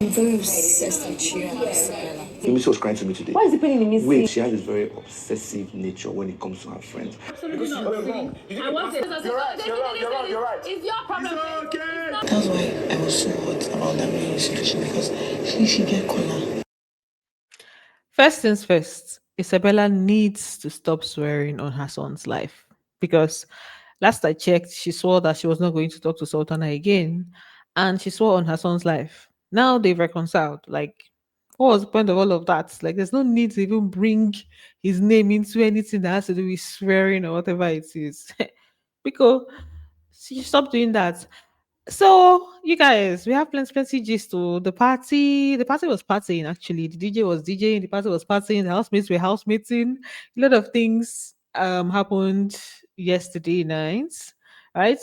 very obsessed with you and Isabella. Emisi was crying to me today. Why is he paying Emisi? Wait, she has this very obsessive nature when it comes to her friends. Absolutely not. I want it. You're right. It's your problem. It's okay. That's why I was so hot about that marriage situation because she get Kola. First things first, Isabella needs to stop swearing on her son's life because last I checked, she swore that she was not going to talk to Sultana again, and she swore on her son's life. Now they've reconciled. Like, what was the point of all of that? Like, there's no need to even bring his name into anything that has to do with swearing or whatever it is. Because she stop doing that. So you guys, we have plenty gist to the party. The party was partying actually. The DJ was DJing, the party was partying, the housemates were housemating. A lot of things happened yesterday night. Right?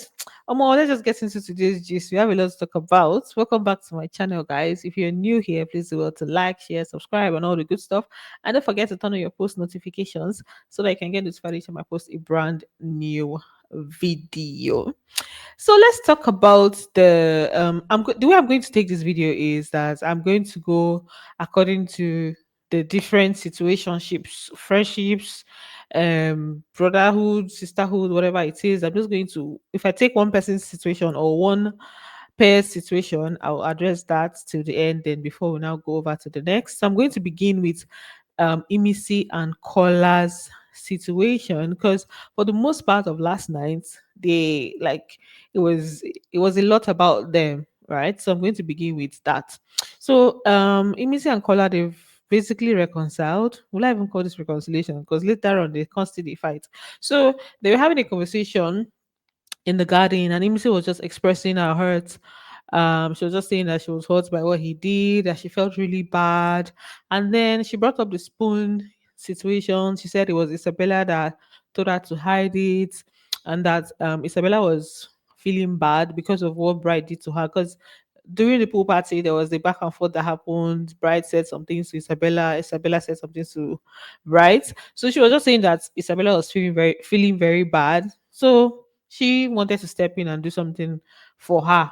Let's just get into today's gist. We have a lot to talk about. Welcome back to my channel, guys. If you're new here, please do well to like, share, subscribe, and all the good stuff. And don't forget to turn on your post notifications so that you can get notified each time I post a brand new video. So let's talk about the way I'm going to take this video is that I'm going to go according to the different situationships, friendships, brotherhood, sisterhood, whatever it is. I'm just going to, if I take one person's situation or one pair situation, I'll address that till the end. Then before we now go over to the next, so I'm going to begin with IMISI and Kola's situation because for the most part of last night, they like it was a lot about them, right? So I'm going to begin with that. So IMISI and Kola, they've basically reconciled. Will I even call this reconciliation? Because later on they constantly fight. So they were having a conversation in the garden, and Imisi was just expressing her hurt. She was just saying that she was hurt by what he did, that she felt really bad. And then she brought up the spoon situation. She said it was Isabella that told her to hide it, and that Isabella was feeling bad because of what Bride did to her. Because during the pool party, there was the back and forth that happened. Bride said some things to Isabella. Isabella said something to Bride. So she was just saying that Isabella was feeling very bad. So she wanted to step in and do something for her,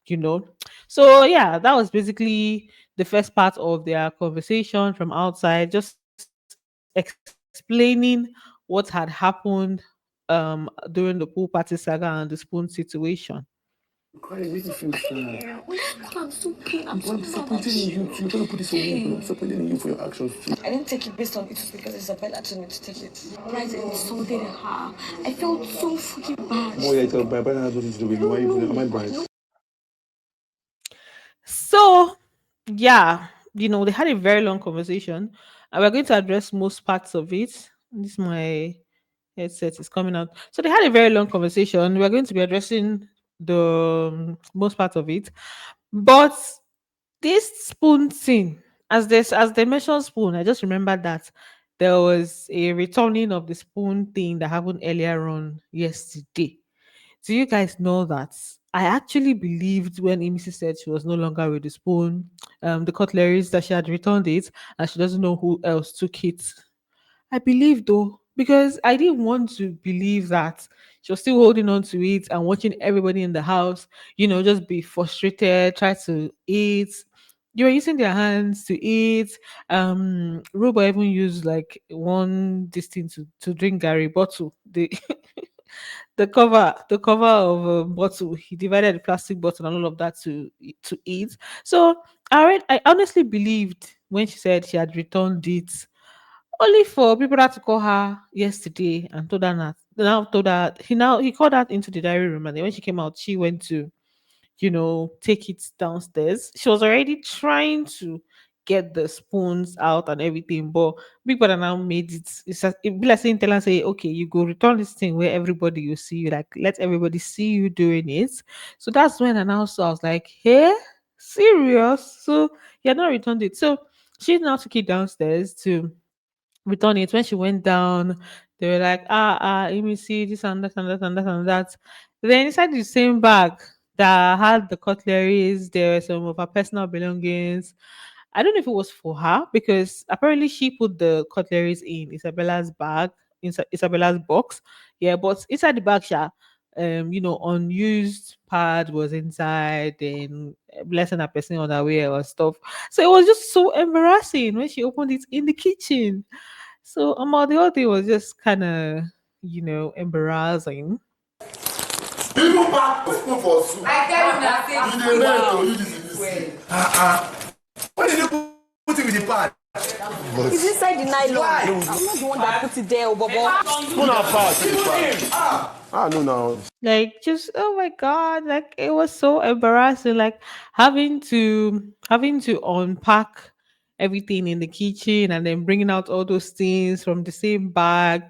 you know. So yeah, that was basically the first part of their conversation from outside, just explaining what had happened during the pool party saga and the spoon situation. Crying makes me feel sad. Yeah. I'm so pain. I'm so I'm disappointed in you too. You're trying to put this on me, but I'm disappointed in you for your actions too. I didn't take it based on it was because Isabella told me to take it. Right, insulted her. I felt so fucking bad. Oh yeah, my brother has nothing to do with me. Why are you putting am I bright? So yeah, they had a very long conversation, and we're going to address most parts of it. This my headset is coming out. So they had a very long conversation. We're going to be addressing the most part of it, but this spoon thing, as they mentioned spoon, I just remembered that there was a returning of the spoon thing that happened earlier on yesterday. Do you guys know that? I actually believed when Imisi said she was no longer with the spoon, the cutleries, that she had returned it and she doesn't know who else took it. I believed though, because I didn't want to believe that she was still holding on to it and watching everybody in the house, just be frustrated, try to eat. They were using their hands to eat. Robo even used like one this thing to drink Gary bottle. The the cover of a bottle. He divided the plastic bottle and all of that to eat. So I honestly believed when she said she had returned it, only for people that to call her yesterday and told her that. Now told her he called her into the diary room, and then when she came out, she went to take it downstairs. She was already trying to get the spoons out and everything, but Big Brother now made it be like saying, tell her, say, okay, you go return this thing where everybody you see you, like let everybody see you doing it. So that's when I now saw, I was like, hey, serious? So he had not returned it. So she now took it downstairs to return it. When she went down, they were like, let me see this and that and that and that and that. Then inside the same bag that had the cutleries, there were some of her personal belongings. I don't know if it was for her because apparently she put the cutleries in Isabella's bag, inside Isabella's box. Yeah, but inside the bag, unused pad was inside and blessing a person on her way or stuff. So it was just so embarrassing when she opened it in the kitchen. So the whole thing was just kind of, embarrassing. You even pack the spoon for soup. I tell you that. You dey rent or you this. Why did you put it with the pad? It's inside the nylon. Why? I'm not the one that put it there, oh, Bobo. Spoon and pad. Ah, no, now. Like, just, oh my god, like it was so embarrassing, like having to unpack everything in the kitchen and then bringing out all those things from the same bag.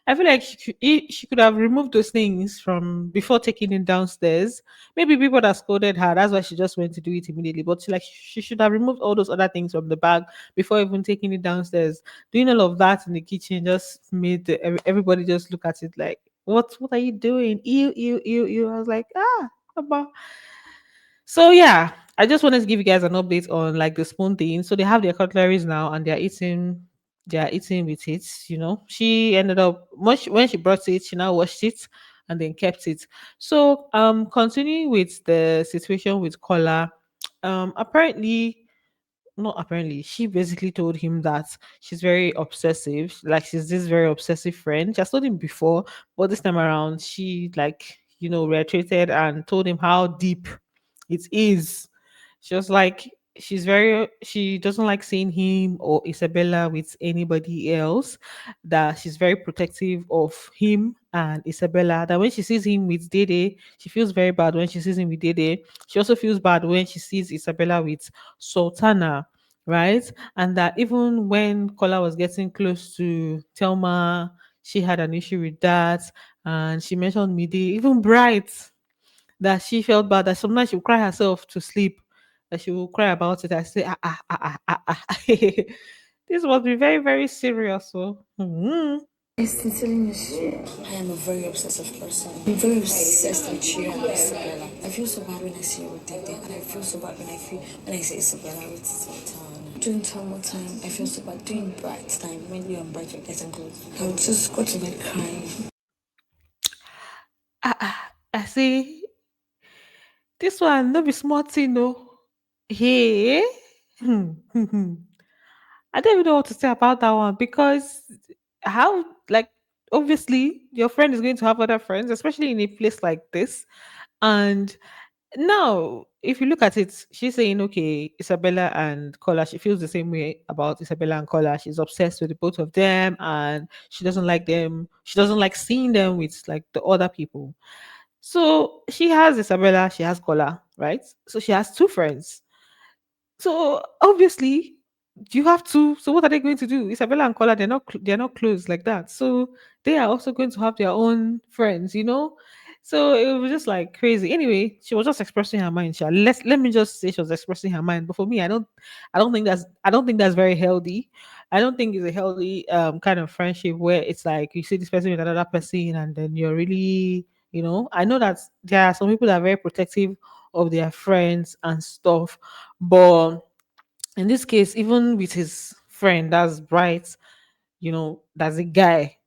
I feel like she could have removed those things from before taking it downstairs. Maybe people that scolded her, that's why she just went to do it immediately, but she should have removed all those other things from the bag before even taking it downstairs. Doing all of that in the kitchen just made everybody just look at it like, what are you doing? Ew, ew, ew, ew. I was like, about. So yeah, I just wanted to give you guys an update on like the spoon thing. So they have their cutleries now and they're eating with it. She ended up when she brought it, she now washed it and then kept it. So continuing with the situation with Kola, apparently not apparently, she basically told him that she's very obsessive, like she's this very obsessive friend. She has told him before, but this time around she like reiterated and told him how deep it is. She was like, she doesn't like seeing him or Isabella with anybody else, that she's very protective of him and Isabella, that when she sees him with Dede, she feels very bad. When she sees him with Dede, she also feels bad when she sees Isabella with Sultana, right? And that even when Kola was getting close to Thelma, she had an issue with that. And she mentioned Midi, even Bright, that she felt bad, that sometimes she would cry herself to sleep, that she will cry about it. I say, this must be very, very serious. So, I sincerely miss you. I am a very obsessive person. I'm very obsessed with you and Isabella. I feel so bad when I see you with Dede, and I feel so bad when I see Isabella with Sultan. During Thelma time, I feel so bad. During Bright time, when you and Bright were getting close, I would just go to bed crying. I say, this one, no be small thing, no. Hey, I don't even know what to say about that one because how, like, obviously, your friend is going to have other friends, especially in a place like this. And now, if you look at it, she's saying, okay, Isabella and Kola, she feels the same way about Isabella and Kola. She's obsessed with the both of them and she doesn't like them. She doesn't like seeing them with like the other people. So she has Isabella, she has Kola, right? So she has two friends. So obviously, you have to. So what are they going to do? Isabella and Kola, they're not close like that. So they are also going to have their own friends. So it was just like crazy. Anyway, she was just expressing her mind. Let me just say she was expressing her mind. But for me, I don't think that's very healthy. I don't think it's a healthy kind of friendship where it's like you see this person with another person and then you're really, I know that there are some people that are very protective of their friends and stuff, but in this case, even with his friend, that's Bright, that's a guy.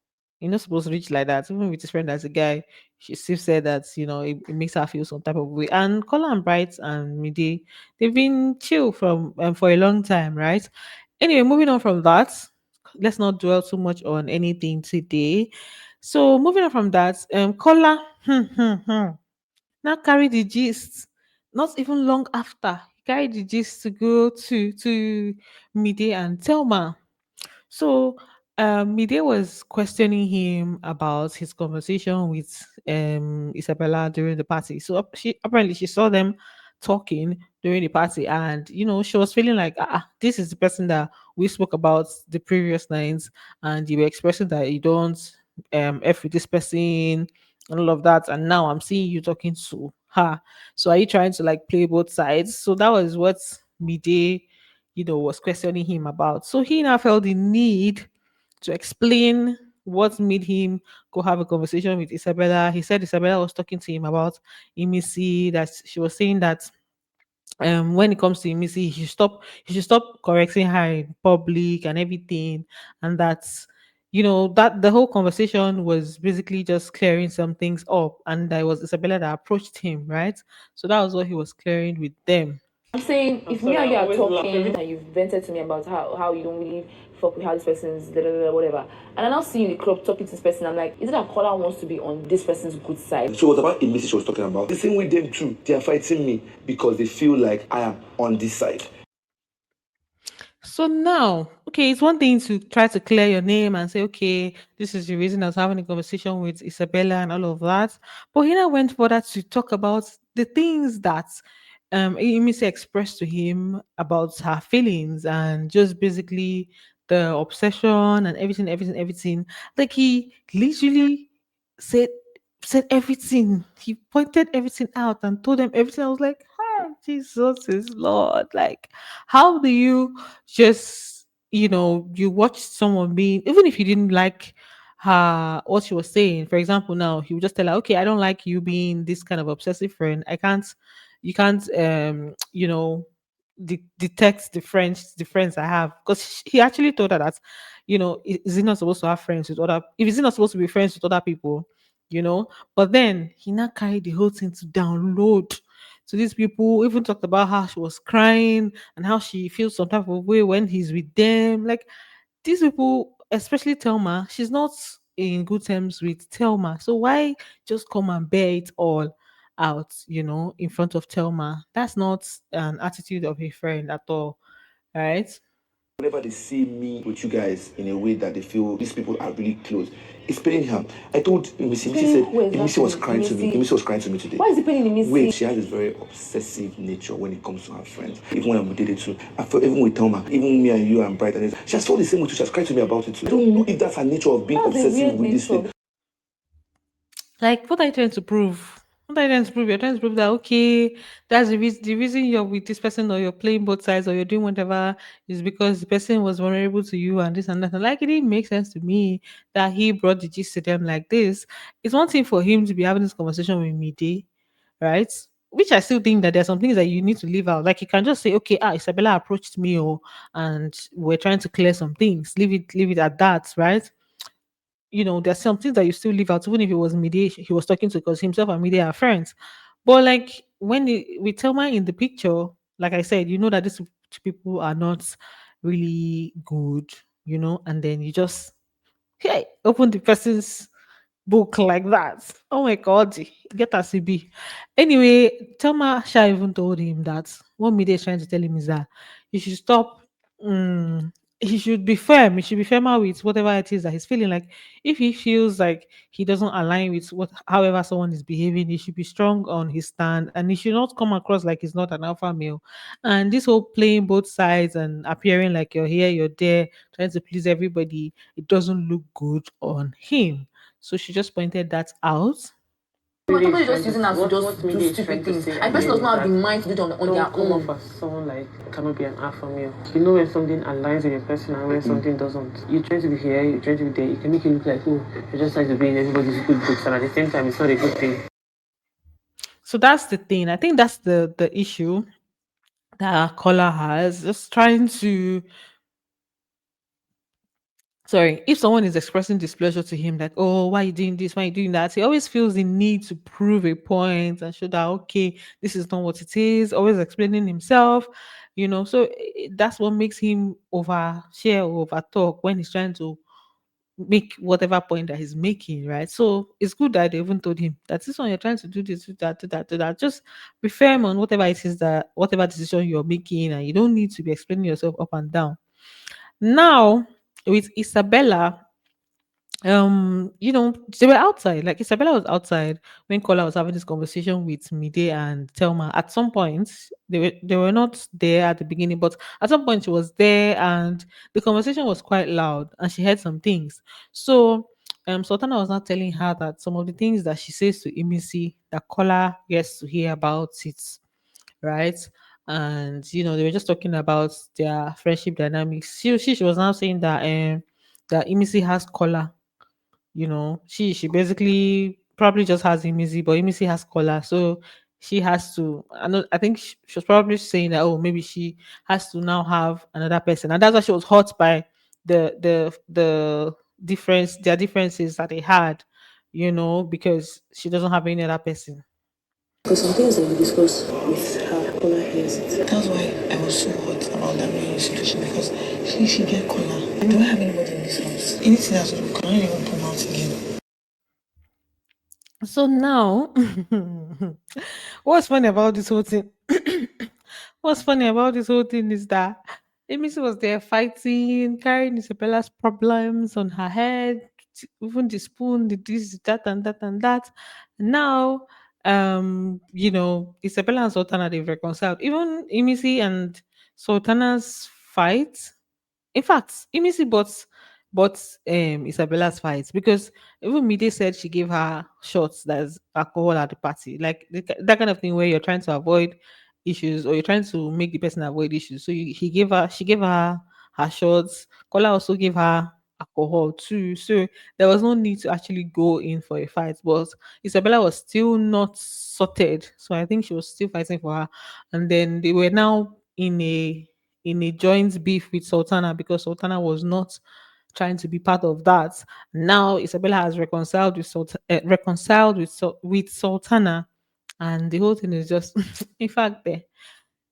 You're not supposed to reach like that. Even with his friend as a guy, she still said that, it makes her feel some type of way. And Colin and Bright and Midi, they've been chill from for a long time, right? Anyway, moving on from that, let's not dwell too much on anything today. So moving on from that, Kola, now carry the gist. Not even long after, he carried the gist to go to Mide and Telma. So Mide was questioning him about his conversation with Isabella during the party. So she saw them talking during the party, and she was feeling like, this is the person that we spoke about the previous nights, and you were expressing that you don't f with this person and all of that, and now I'm seeing you talking to her. So are you trying to like play both sides? So that was what Mide was questioning him about. So he now felt the need to explain what made him go have a conversation with Isabella. He said Isabella was talking to him about IMISI, that she was saying that when it comes to IMISI, he should stop correcting her in public and everything, and that that the whole conversation was basically just clearing some things up, and it was Isabella that approached him, right? So that was what he was clearing with them. I'm saying if me and you are talking and you've vented to me about how you don't really fuck with how this person's da, da, da, whatever, and I now see you in the club talking to this person, I'm like, is it that Kola wants to be on this person's good side? So it was about IMISI she was talking about. The same with them too. They are fighting me because they feel like I am on this side. So now, okay, it's one thing to try to clear your name and say, okay, this is the reason I was having a conversation with Isabella and all of that. But he now went further to talk about the things that Emisi expressed to him about her feelings and just basically the obsession and everything, everything, everything. Like he literally said said everything. He pointed everything out and told them everything. I was like, ah, Jesus is Lord. Like, how do you just you watch someone being, even if you didn't like her what she was saying, for example, now he would just tell her, okay, I don't like you being this kind of obsessive friend. I can't You can't detect the friends I have, because he actually told her that, is he not supposed to have friends with other, if he's not supposed to be friends with other people, but then he now carried the whole thing to download to these people, even talked about how she was crying and how she feels some type of way when he's with them. Like, these people, especially Thelma, she's not in good terms with Thelma. So why just come and bear it all out, in front of Thelma? That's not an attitude of a friend at all, right? Whenever they see me with you guys in a way that they feel these people are really close, it's paining her. I told Missy, Missy said, Who exactly? Missy was crying to me. Missy? Missy was crying to me today. Why is it paining in Missy? Wait, she has this very obsessive nature when it comes to her friends. Even when I'm with Dede too. I felt even with Thelma, even me and you and Bright, and she has felt the same way too. She has cried to me about it too. I don't know if that's her nature of being That's a obsessive weird with this nature. thing. Like, what are you trying to prove? What are you trying to prove? You're trying to prove that, okay, that's the reason you're with this person, or you're playing both sides, or you're doing whatever, is because the person was vulnerable to you and this and that. And like, it didn't make sense to me that he brought the gist to them like this. It's one thing for him to be having this conversation with Mide, right? Which I still think that there's some things that you need to leave out. Like, you can just say, okay, Isabella approached me, and we're trying to clear some things. Leave it at that, right? There's some things that you still leave out, even if it was Media he was talking to, because himself and Media are friends. But like, with Telma in the picture, like I said, you know that these two people are not really good, and then you just, hey, open the person's book like that. Oh my god, get a CB. Anyway, Thelma Sha even told him that what Mide is trying to tell him is that he should stop. He should be firm. He should be firmer with whatever it is that he's feeling. Like, if he feels like he doesn't align with however someone is behaving, he should be strong on his stand, and he should not come across like he's not an alpha male. And this whole playing both sides and appearing like you're here, you're there, trying to please everybody, it doesn't look good on him. So she just pointed that out. Somebody just using us to just do stupid things. And person does not have the mind to do it on their Come own. off as someone like cannot be an alpha male. You know when something aligns with a person and when something doesn't. You're trying to be here, you're trying to be there. You can make it look like, oh, you're just trying to be in everybody's good books, and at the same time, it's not a good thing. So that's the thing. I think that's the issue that Kola has. Just trying to, sorry, if someone is expressing displeasure to him, like, oh, why are you doing this, why are you doing that, he always feels the need to prove a point and show that, okay, this is not what it is, always explaining himself, so that's what makes him overshare or over talk when he's trying to make whatever point that he's making, right? So it's good that they even told him that this one you're trying to do this, do that, do that, do that. Just be firm on whatever it is, that whatever decision you're making, and you don't need to be explaining yourself up and down. Now, with Isabella, they were outside. Like, Isabella was outside when Kola was having this conversation with Mide and Telma. At some point, they were not there at the beginning, but at some point she was there, and the conversation was quite loud, and she heard some things. So, Sultana was not telling her that some of the things that she says to Imisi, that Kola gets to hear about it, right? And they were just talking about their friendship dynamics. She was now saying that Imisi has Kola. She basically probably just has IMISI, but IMISI has color, so she has to. I think she was probably saying that, oh, maybe she has to now have another person, and that's why she was hurt by the their differences that they had, because she doesn't have any other person. Because some things that we discussed with her, Kola hears it. That's why I was so hot about that marriage situation because she get Kola. Do I have anybody in this house? Anything that's we cannot even come out again. So now, what's funny about this whole thing? What's funny about this whole thing is that Emisi was there fighting, carrying Isabella's problems on her head, even the spoon, the this, that, and that, and that. Now, Isabella and Sultana they've reconciled. Even Emisi and Sultana's fight, in fact, Imisi bought Isabella's fight because even Mide said she gave her shots that's alcohol at the party, like that kind of thing where you're trying to avoid issues or you're trying to make the person avoid issues. So she gave her shots. Kola also gave her alcohol too. So there was no need to actually go in for a fight. But Isabella was still not sorted, so I think she was still fighting for her. And then they were now in a joint beef with Sultana because Sultana was not trying to be part of that. Now Isabella has reconciled with Sultana, and the whole thing is just, in fact,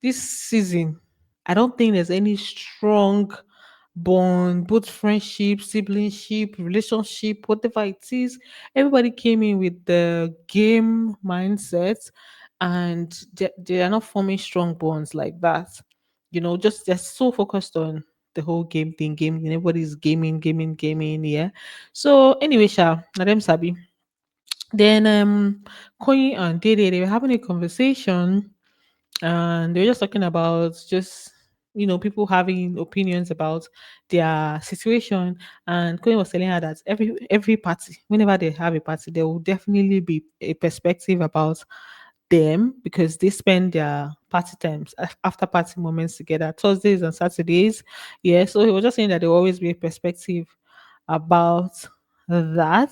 this season, I don't think there's any strong bond, both friendship, siblingship, relationship, whatever it is. Everybody came in with the game mindset, and they are not forming strong bonds like that. Just they're so focused on the whole game thing, gaming. Everybody's gaming, gaming, gaming. Yeah. So anyway, Sha, Nadem Sabi. Then Koyi and Dede, they were having a conversation and they were just talking about just people having opinions about their situation. And Queen was telling her that every party, whenever they have a party, there will definitely be a perspective about them because they spend their party times after party moments together, Thursdays and Saturdays. Yeah, so he was just saying that there will always be a perspective about that.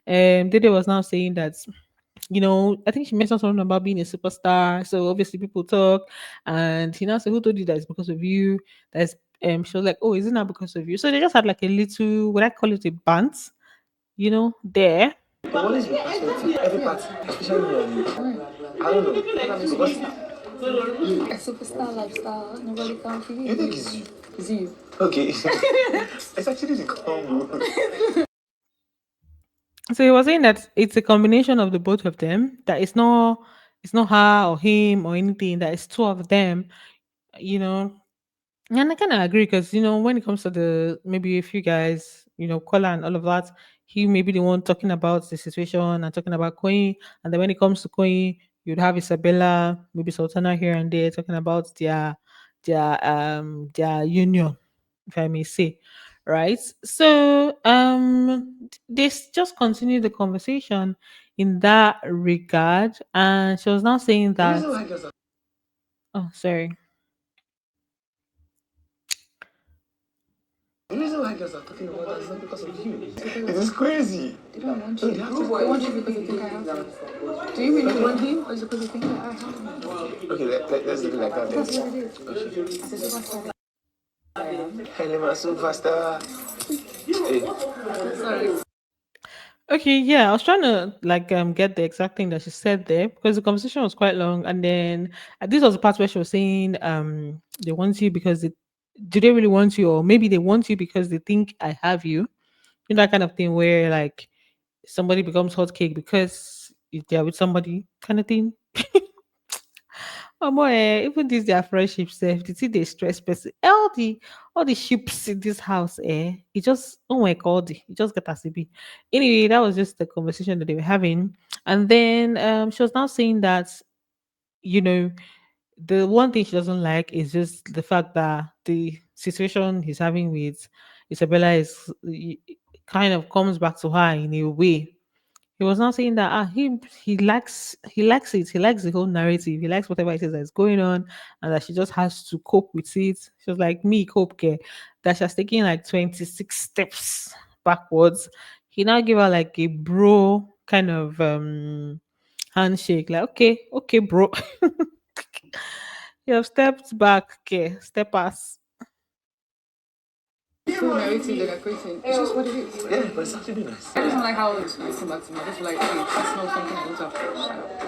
Dede was now saying that I think she mentioned something about being a superstar. So obviously people talk, and he now said, "Who told you that it's because of you?" That's She was like, "Oh, is it not because of you?" So they just had like a little, what I call it, a bant, there. But what is your perspective? Every party, especially I don't know. Because A superstar lifestyle, nobody can feel you think it's you. It's you. Okay. It's actually the combo. So he was saying that it's a combination of the both of them. That it's not her or him or anything. That it's two of them. You know, And I kind of agree because when it comes to the maybe a few guys, Kola and all of that, he may be the one talking about the situation and talking about Queen, and then when it comes to Queen, you'd have Isabella, maybe Sultana here and there talking about their union, if I may say, right? So just continue the conversation in that regard, and she was now saying The reason that. why girls are Oh, sorry. the reason why girls are talking about that is not because of you. It is crazy. They don't want you. They want you because they think I have to. Do you really want him or is it because you think that I have him? Okay, let's do it like that That's then. what it is. It's a superstar. Hello, superstar. Hey, Sorry. Okay, yeah, I was trying to like get the exact thing that she said there because the conversation was quite long, and then this was the part where she was saying they want you because do they really want you, or maybe they want you because they think I have you, that kind of thing where like somebody becomes hot cake because they're with somebody kind of thing. Oh boy, even this their friendship self, the thing they stress person. All the ships in this house, it just oh my god, it just got as it be. Anyway, that was just the conversation that they were having. And then she was now saying that, you know, the one thing she doesn't like is just the fact that the situation he's having with Isabella kind of comes back to her in a way. He was not saying that he likes it. He likes the whole narrative. He likes whatever it is that's going on, and that she just has to cope with it. She was like me, cope care. That she has taken like 26 steps backwards. He now give her like a bro kind of handshake, like okay, okay, bro. You have stepped back, okay, step us. full narrative that they're creating. It's just what it is. Yeah, but it's actually nice. I just don't like how it's listen back to me. I just feel like, hey, that's not something I want to approach.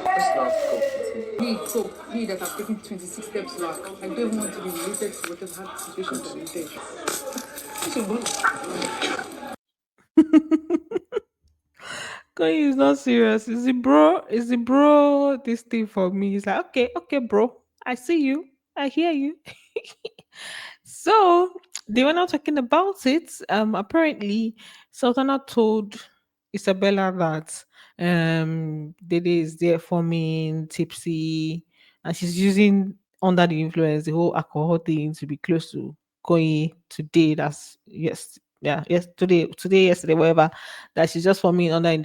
Let's not go. Me that have taken 26 steps back. I don't even want to be related to whatever hard situations that we take. Koyi is not serious. Is it bro? Is it bro? This thing for me. He's like, okay, okay, bro. I see you. I hear you. So they were not talking about it. Apparently, Sultana told Isabella that Dede is there for me, tipsy, and she's using under the influence the whole alcohol thing to be close to Koyi today. That's yes, yeah, yes, today, yesterday, whatever. That she's just forming under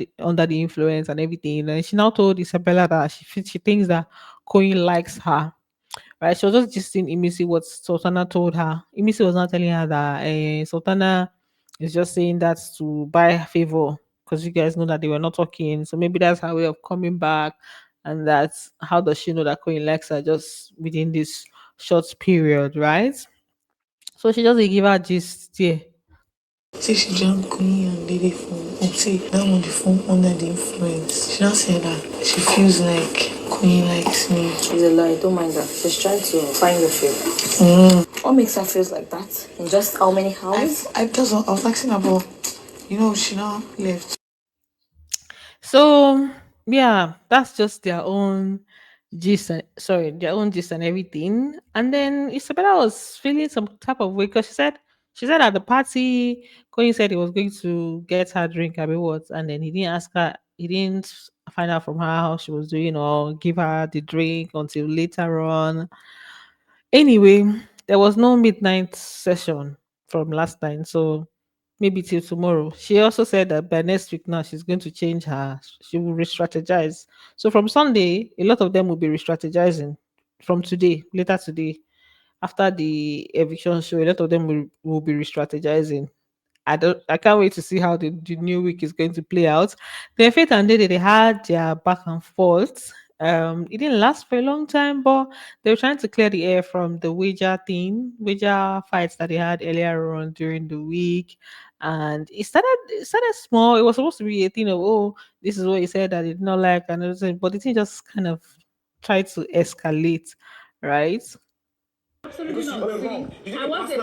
the influence and everything. And she now told Isabella that she thinks that Koyi likes her, right? She was just gisting Imisi what Sultana told her. Imisi was not telling her that Sultana is just saying that to buy her favor because you guys know that they were not talking. So maybe that's her way of coming back. And that's how does she know that Queen likes her just within this short period, right? So she just dey give her gist, yeah. Say she drank Queen and Dede phone. Say that on the phone under the influence. She now said that she feels like Queen likes me. It's a lie, don't mind her. She's trying to find your favor. What makes her feel like that? In just how many hours? I was asking about, she now left. So yeah, that's just their own their own gist and everything. And then Isabella was feeling some type of way because she said at the party, Cohen said he was going to get her drink, I mean what, and then he didn't find out from her how she was doing or give her the drink until later on. Anyway, there was no midnight session from last night, so maybe till tomorrow. She also said that by next week now she's going to change her. She will re-strategize. So from Sunday, a lot of them will be re-strategizing. From today, later today, after the eviction show, a lot of them will be re-strategizing. I can't wait to see how the new week is going to play out. Then Faith and Dede, they had their back and forth. It didn't last for a long time, but they were trying to clear the air from the wager fights that they had earlier on during the week. And it started small. It was supposed to be a thing of, oh, this is what he said that he did not like and everything, but the thing just kind of tried to escalate, right? Absolutely not. I want it.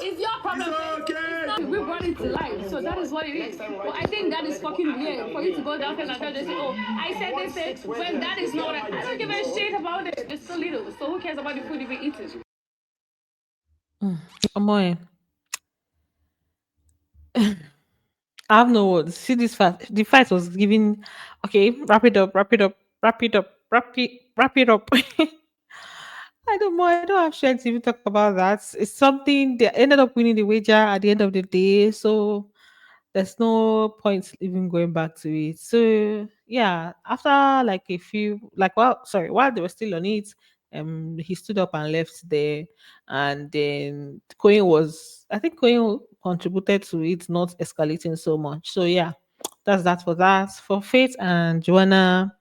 It's your problem. We brought it to life, so that is what it is. But I think that is fucking weird for you to go downstairs and just say, oh, I said this, when that is not. I don't give a shit about it. It's so little. So who cares about the food if we eat it? Amoy, I have no words. See this fight. The fight was giving. Okay, wrap it up. Wrap it up. Wrap it up. Wrap it up. I don't know. I don't have strength to even talk about that. It's something they ended up winning the wager at the end of the day. So there's no point even going back to it. So yeah, after like a few like while they were still on it, he stood up and left there. And then Coin contributed to it not escalating so much. So yeah, that's that for that. For Faith and Joanna,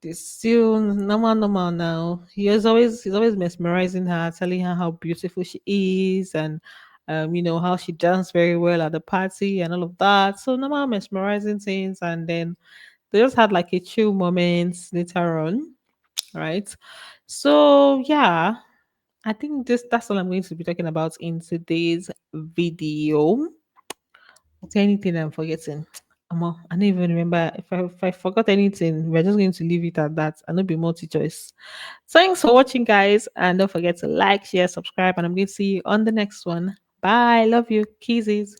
it's still normal now. He's always mesmerizing her, telling her how beautiful she is, and how she danced very well at the party and all of that. So normal mesmerizing things, and then they just had like a chill moment later on, right? So yeah, I think that's all I'm going to be talking about in today's video. Is there anything I'm forgetting? I don't even remember. If I forgot anything, we're just going to leave it at that and not be multi choice. Thanks for watching, guys. And don't forget to like, share, subscribe. And I'm going to see you on the next one. Bye. Love you. Kisses.